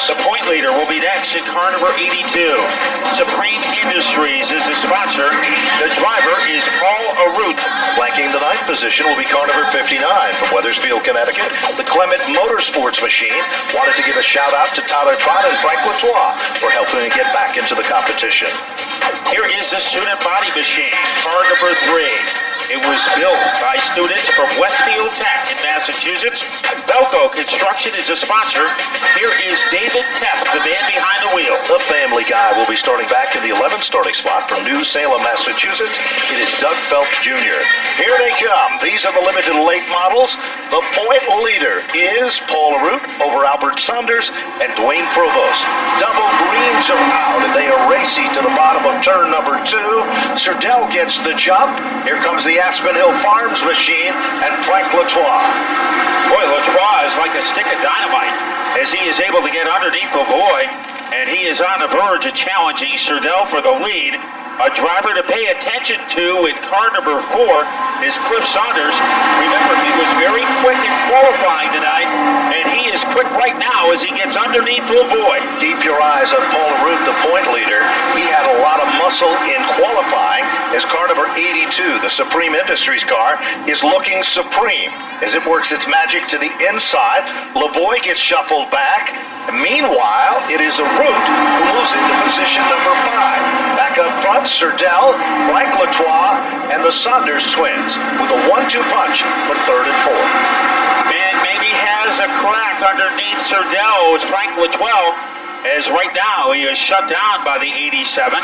The point leader will be next in car number 82. Supreme Industries is the sponsor. The driver is Paul Arute. Flanking the 9th position will be car number 59 from Wethersfield, Connecticut. The Clement Motorsports machine wanted to give a shout out to Tyler Trott and Frank Latois for helping to get back into the competition. Here is the student body machine, car number 3. It was built by students from Westfield Tech in Massachusetts. Belco Construction is a sponsor. Here is David Teff, the man behind the wheel. The Family Guy will be starting back in the 11th starting spot from New Salem, Massachusetts. It is Doug Phelps Jr. Here they come. These are the limited late models. The point leader is Paul Arute over Albert Saunders and Dwayne Provost. Double greens are out, and they are racy to the bottom of turn number 2. Serdell gets the jump. Here comes the Aspen Hill Farms machine and Frank Latois. Boy, Latois is like a stick of dynamite as he is able to get underneath Lavoie, and he is on the verge of challenging Serdell for the lead. A driver to pay attention to in car number 4 is Cliff Saunders. Remember, he was very quick in qualifying tonight, and he is quick right now as he gets underneath Lavoie. Keep your eyes on Paul Arute, the point leader. He had a lot of muscle in qualifying as car number 82, the Supreme Industries car, is looking supreme as it works its magic to the inside. Lavoie gets shuffled back. Meanwhile, it is Arute who moves into position number 5. Back up front, Serdell, Frank Latois, and the Saunders twins with a 1-2 punch for 3rd and 4th. Man maybe has a crack underneath Serdell with Frank Latois, as right now he is shut down by the 87.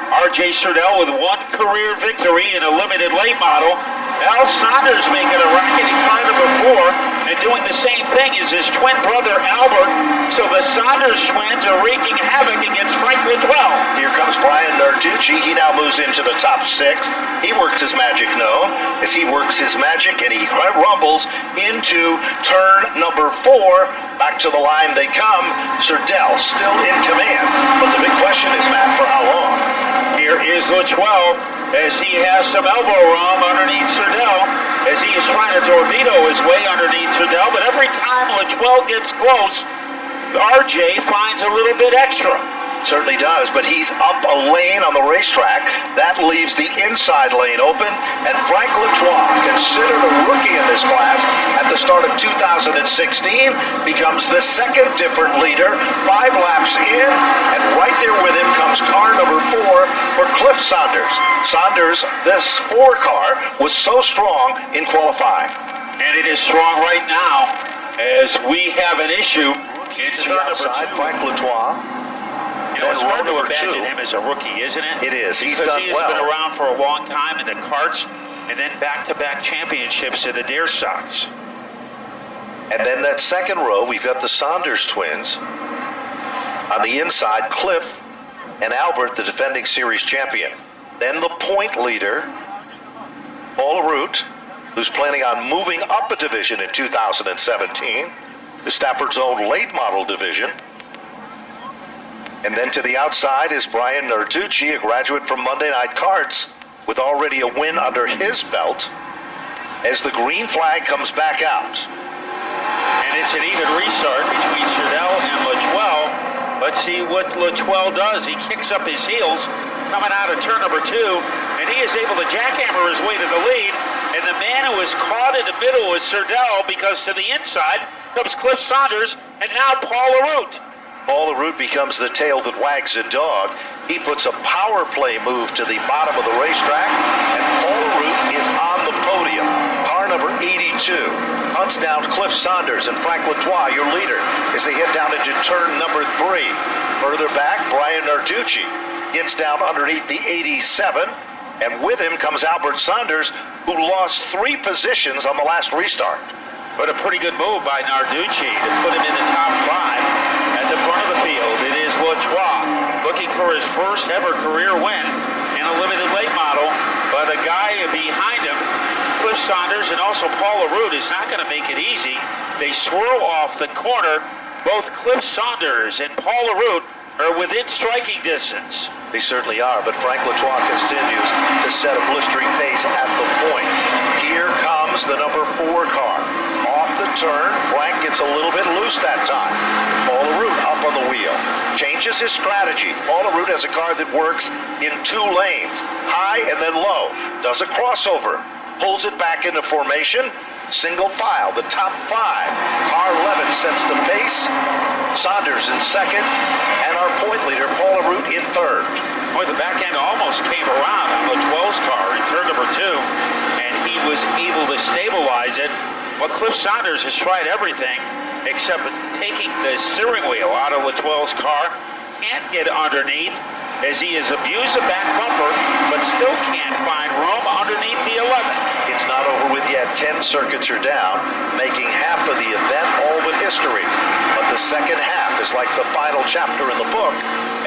R.J. Serdell with 1 career victory in a limited late model. Al Saunders making a racket in car number 4 and doing the same thing as his twin brother Albert. So the Saunders twins are wreaking havoc against Frank Latois. Here comes Brian Narducci. He now moves into the top 6. He works his magic known as he works his magic, and he rumbles into turn number 4. Back to the line they come. Serdell still in command. But the big question is, Matt, for how long? Here is Latois as he has some elbow room underneath Serdell as he is trying to torpedo his way underneath Serdell. But every time Latois gets close, RJ finds a little bit extra. Certainly does, but he's up a lane on the racetrack. That leaves the inside lane open, and Frank Latois, considered a rookie in this class at the start of 2016, becomes the second different leader, 5 laps in, and right there with him comes car number 4 for Cliff Saunders. Saunders, this 4 car, was so strong in qualifying. And it is strong right now as we have an issue in turn number 2. Frank Latois. You know, it's hard to imagine him as a rookie, isn't it? It is. He's because done he has well. been around for a long time in the karts and then back-to-back championships in the dare stocks. And then that second row, we've got the Saunders twins. On the inside, Cliff and Albert, the defending series champion. Then the point leader, Paul Arute, who's planning on moving up a division in 2017, the Stafford's own late model division. And then to the outside is Brian Narducci, a graduate from Monday Night Karts, with already a win under his belt, as the green flag comes back out. And it's an even restart between Serdell and Latois. Let's see what Latois does. He kicks up his heels coming out of turn number 2, and he is able to jackhammer his way to the lead. And the man who is caught in the middle is Serdell, because to the inside comes Cliff Saunders and now Paul Arute. Paul Arute becomes the tail that wags a dog. He puts a power play move to the bottom of the racetrack, and Paul Arute is on the podium. Car number 82 hunts down Cliff Saunders and Frank Latois, your leader, as they head down into turn number 3. Further back, Brian Narducci gets down underneath the 87, and with him comes Albert Saunders, who lost 3 positions on the last restart. But a pretty good move by Narducci to put him in the top 5. At the front of the field, it is Latois looking for his first ever career win in a limited late model. But a guy behind him, Cliff Saunders and also Paul Arute, is not going to make it easy. They swirl off the corner. Both Cliff Saunders and Paul Arute are within striking distance. They certainly are, but Frank Latois continues to set a blistering pace at the point. Here comes the number 4 car. Off the turn, Frank gets a little bit loose that time. Paul Arute up on the wheel. changes his strategy. Paul LaRue has a car that works in 2 lanes, high and then low. Does a crossover, pulls it back into formation, single file, the top 5. Car 11 sets the pace. Saunders in second, and our point leader, Paul LaRue, in third. Boy, the back end almost came around on the 12's car in turn number 2, and he was able to stabilize it. Well, Cliff Saunders has tried everything except taking the steering wheel out of Latoil's car. Can't get underneath as he has abused the back bumper, but still can't find room underneath the 11. It's not over with yet. 10 circuits are down, making half of the event all but history. But the second half is like the final chapter in the book,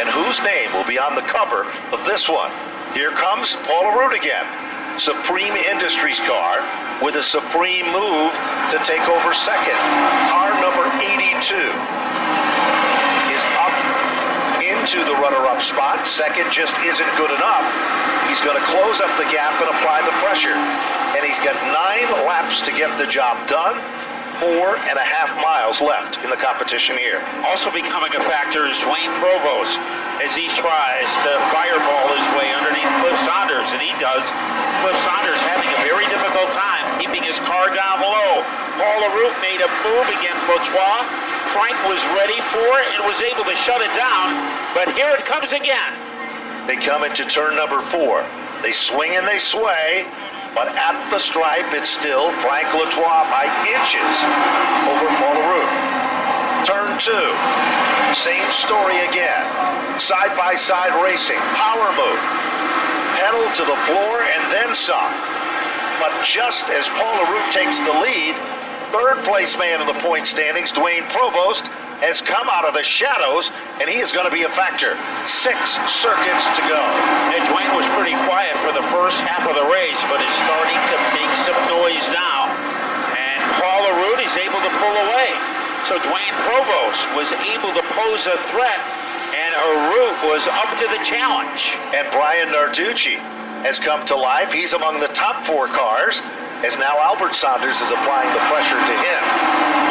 and whose name will be on the cover of this one? Here comes Paul LaRue again. Supreme Industries car with a supreme move to take over second. Car number 82 is up into the runner-up spot. Second just isn't good enough. He's going to close up the gap and apply the pressure. And he's got 9 laps to get the job done. 4.5 miles left in the competition here. Also becoming a factor is Dwayne Provost as he tries to fireball his way underneath Cliff Saunders, and he does. Cliff Saunders having a very difficult time keeping his car down low. Paul LaRue made a move against Latoil. Frank was ready for it and was able to shut it down, but here it comes again. They come into turn number 4. They swing and they sway. But at the stripe, it's still Frank Latoil by inches over Paul LaRue. Turn 2, same story again. Side-by-side racing, power move. Pedal to the floor and then some. But just as Paul LaRue takes the lead, third place man in the point standings, Dwayne Provost, has come out of the shadows, and he is going to be a factor. 6 circuits to go. And Dwayne was pretty quiet for the first half of the race, but is starting to make some noise now. And Paul LaRue is able to pull away. So Dwayne Provost was able to pose a threat, and LaRue was up to the challenge. And Brian Narducci has come to life. He's among the top 4 cars, as now Albert Saunders is applying the pressure to him.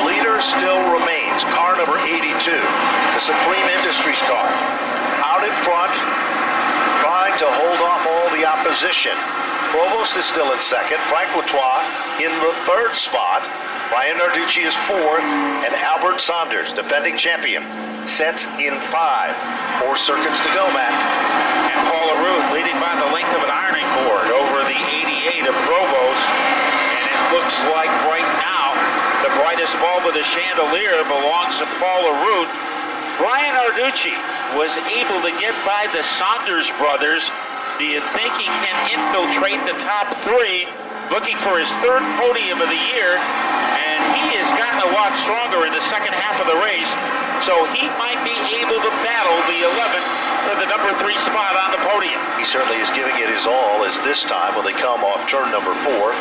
Leader still remains car number 82, the Supreme Industries car. Out in front, trying to hold off all the opposition. Provost is still in second, Frank Latoil in the 3rd spot. Brian Narducci is 4th, and Albert Saunders, defending champion, sets in 5. 4 circuits to go, Matt. And Paul LaRue leading by the length of an ironing board over the 88 of Provost. And it looks like right now the brightest bulb of the chandelier belongs to Paul LaRue. Brian Narducci was able to get by the Saunders brothers. Do you think he can infiltrate the top 3? Looking for his 3rd podium of the year, and he has gotten a lot stronger in the second half of the race, so he might be able to battle the 11th for the number 3 spot on the podium. He certainly is giving it his all, as this time when they come off turn number 4,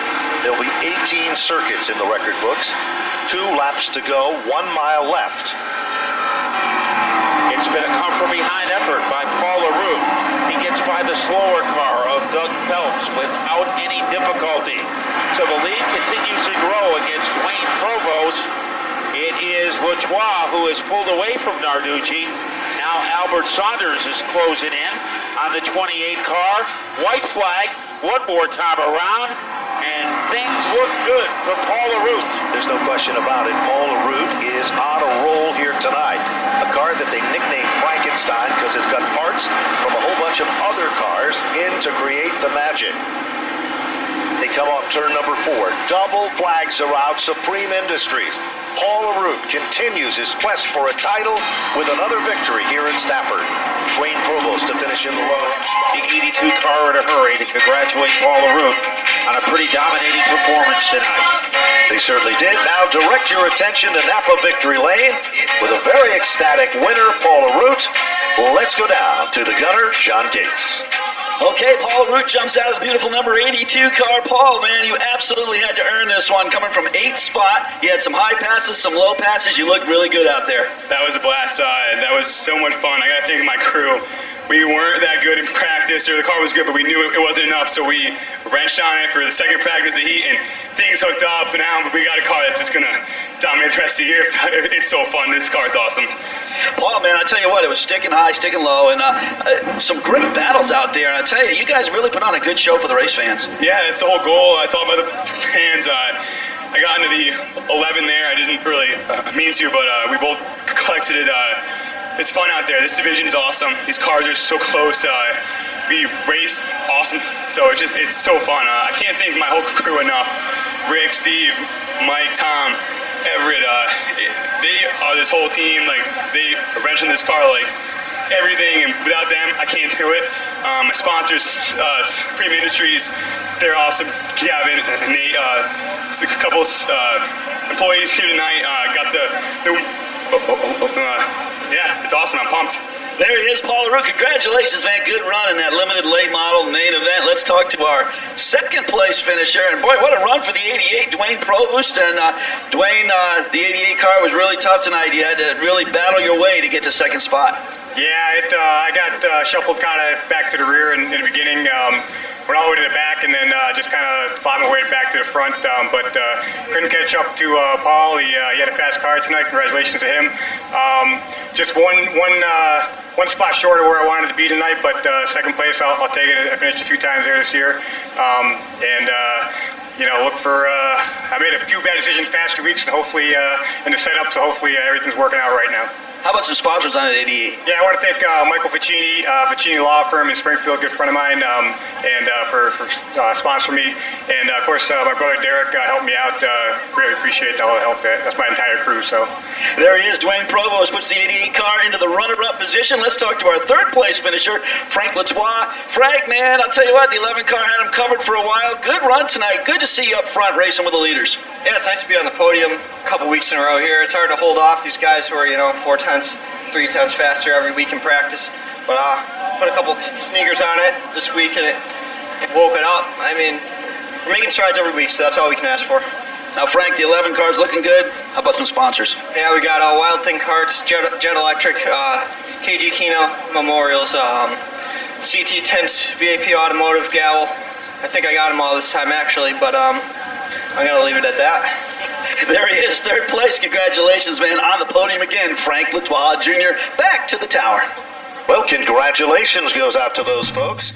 there'll be 18 circuits in the record books, 2 laps to go, 1 mile left. It's been a come-from-behind effort by Paul LaRue. He gets by the slower car of Doug Phelps without any difficulty. So the lead continues to grow against Dwayne Provost. It is Latoil who has pulled away from Narducci. Now Albert Saunders is closing in on the 28 car. White flag one more time around, and things look good for Paul LaRue. There's no question about it. Paul LaRue is on a roll here tonight. A car that they nicknamed Frankenstein because it's got parts from a whole bunch of other cars in to create the magic. They come off turn number 4. Double flags are out. Supreme Industries. Paul LaRue continues his quest for a title with another victory here in Stafford. Dwayne Provost to finish in the runner-up spot. The 82 car in a hurry to congratulate Paul LaRue on a pretty dominating performance tonight. They certainly did. Now direct your attention to Napa Victory Lane with a very ecstatic winner, Paul LaRue. Let's go down to the gunner, John Gates. Okay, Paul LaRue jumps out of the beautiful number 82 car. Paul, man, you absolutely had to earn this one. Coming from 8th spot, you had some high passes, some low passes. You looked really good out there. That was a blast. That was so much fun. I got to thank my crew. we weren't that good in practice, or the car was good, but we knew it wasn't enough, so we wrenched on it for the second practice of the heat, and things hooked up and now, but we got a car that's just going to dominate the rest of the year. It's so fun. This car is awesome. Paul, man, I tell you what, it was sticking high, sticking low, and some great battles out there. And I tell you, you guys really put on a good show for the race fans. Yeah, that's the whole goal. It's all about the fans. I got into the 11 there. I didn't really mean to, but we both collected it. It's fun out there. This division is awesome. These cars are so close. We raced awesome. So it's so fun. I can't thank my whole crew enough. Rick, Steve, Mike, Tom, Everett. They are this whole team. Like, they wrench in this car like everything, and without them, I can't do it. My sponsors, Premium Industries, they're awesome. Gavin and Nate, just a couple employees here tonight. Got the yeah, it's awesome. I'm pumped. There he is, Paul LaRue. Congratulations, man. Good run in that limited late model main event. Let's talk to our second place finisher. And boy, what a run for the 88, Dwayne Provost. And Dwayne, the 88 car was really tough tonight. You had to really battle your way to get to second spot. Yeah, I got shuffled kind of back to the rear in the beginning. Went all the way to the back and then just kind of fought my way back to the front, but couldn't catch up to Paul. He had a fast car tonight. Congratulations to him. Just one spot short of where I wanted to be tonight, but second place, I'll take it. I finished a few times there this year, and look for. I made a few bad decisions past 2 weeks, and hopefully in the setup, so hopefully everything's working out right now. How about some sponsors on it, 88? Yeah, I want to thank Michael Ficini, Ficini Law Firm in Springfield, good friend of mine, and for sponsoring me. And of course, my brother Derek helped me out. Really appreciate all the help. That's my entire crew. So there he is, Dwayne Provost puts the 88 car into the runner-up position. Let's talk to our third place finisher, Frank Latois. Frank, man, I'll tell you what, the 11 car had him covered for a while. Good run tonight. Good to see you up front racing with the leaders. Yeah, it's nice to be on the podium a couple weeks in a row here. It's hard to hold off these guys who are 3 times faster every week in practice. But put a couple sneakers on it this week and it woke it up. I mean, we're making strides every week, so that's all we can ask for. Now, Frank, the 11 car's looking good. How about some sponsors? Yeah, we got Wild Thing Carts, Jet Electric, KG Kino Memorials, CT Tents, VAP Automotive, Gavel. I think I got them all this time, actually, but I'm going to leave it at that. There he is, third place. Congratulations, man. On the podium again, Frank Latois Jr. Back to the tower. Well, congratulations goes out to those folks.